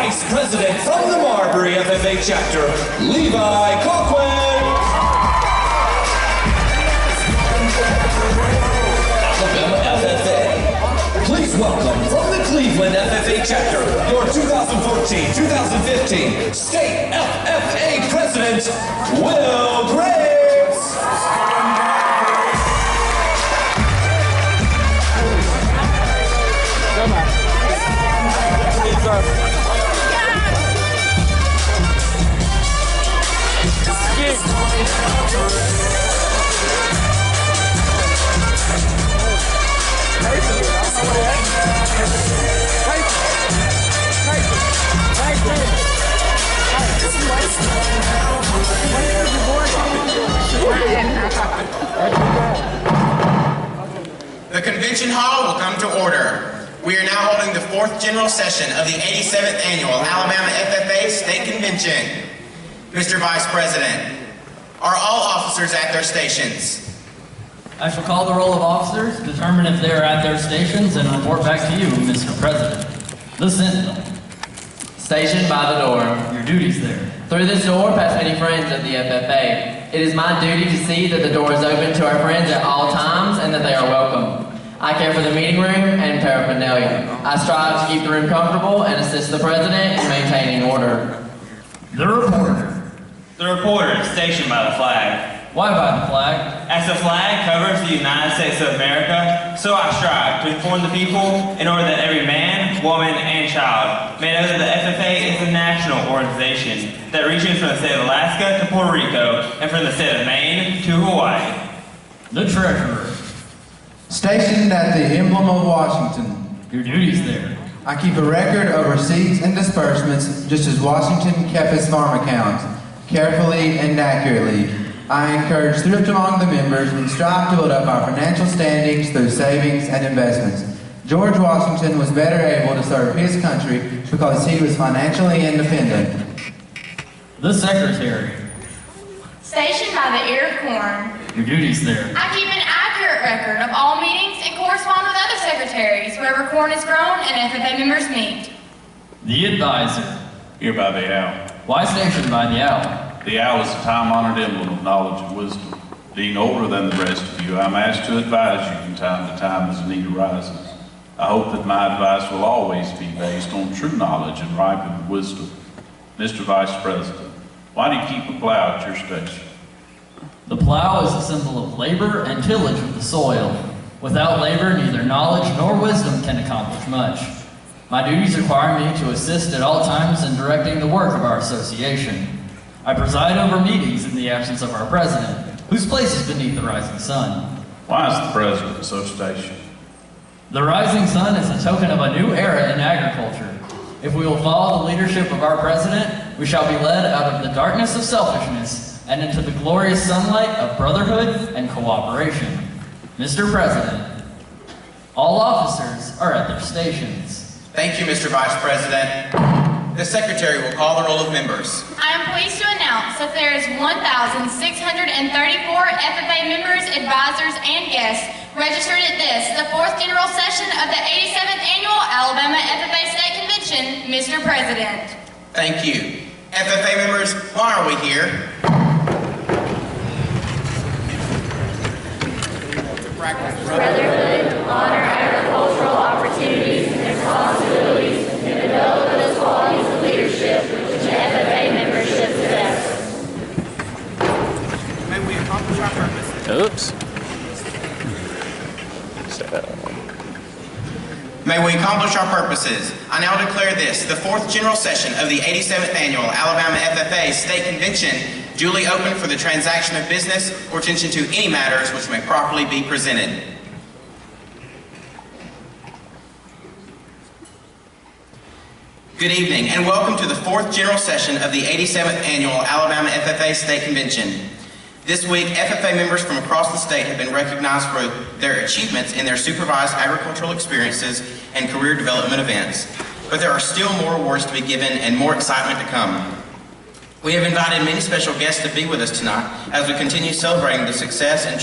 Vice President from the Marbury FFA chapter, Levi Colquitt. Alabama FFA. Please welcome from the Cleveland FFA chapter, your 2014-2015 State FFA President, Will Graves. Come on. The convention hall will come to order. We are now holding the 4th General Session of the 87th Annual Alabama FFA State Convention. Mr. Vice President, are all officers at their stations? I shall call the roll of officers, determine if they are at their stations, and report back to you, Mr. President. The Sentinel. Stationed by the door. Your duties there. Through this door pass many friends of the FFA. It is my duty to see that the door is open to our friends at all times and that they are welcome. I care for the meeting room and paraphernalia. I strive to keep the room comfortable and assist the President in maintaining order. The reporter. The reporter is stationed by the flag. Why by the flag? As the flag covers the United States of America, so I strive to inform the people in order that every man, woman, and child may know that the FFA is a national organization that reaches from the state of Alaska to Puerto Rico and from the state of Maine to Hawaii. The treasurer. Stationed at the emblem of Washington. Your duties there. I keep a record of receipts and disbursements just as Washington kept his farm accounts, carefully and accurately. I encourage thrift among the members and strive to build up our financial standings through savings and investments. George Washington was better able to serve his country because he was financially independent. The secretary. Stationed by the ear of corn. Your duties there. I keep an accurate record of all meetings and correspond with other secretaries wherever corn is grown and FFA members meet. The advisor. Here by the owl. Why stationed by the owl? The owl is a time-honored emblem of knowledge and wisdom. Being older than the rest of you, I'm asked to advise you from time to time as a need arises. I hope that my advice will always be based on true knowledge and ripened wisdom. Mr. Vice President, why do you keep a plow at your station? The plow is a symbol of labor and tillage of the soil. Without labor, neither knowledge nor wisdom can accomplish much. My duties require me to assist at all times in directing the work of our association. I preside over meetings in the absence of our president, whose place is beneath the rising sun. Why is the president so stationed? The rising sun is a token of a new era in agriculture. If we will follow the leadership of our president, we shall be led out of the darkness of selfishness and into the glorious sunlight of brotherhood and cooperation. Mr. President, all officers are at their stations. Thank you, Mr. Vice President. The Secretary will call the roll of members. I am pleased to announce that there is 1,634 FFA members, advisors, and guests registered at this, the 4th General Session of the 87th Annual Alabama FFA State Convention, Mr. President. Thank you. FFA members, why are we here? Brotherhood, honor agricultural opportunities and responsibilities, and develop those qualities of leadership which an FFA membership possesses. May we accomplish our purposes? Oops. May we accomplish our purposes. I now declare this, the 4th General Session of the 87th Annual Alabama FFA State Convention, duly open for the transaction of business or attention to any matters which may properly be presented. Good evening and welcome to the 4th General Session of the 87th Annual Alabama FFA State Convention. This week, FFA members from across the state have been recognized for their achievements in their supervised agricultural experiences and career development events. But there are still more awards to be given and more excitement to come. We have invited many special guests to be with us tonight as we continue celebrating the success and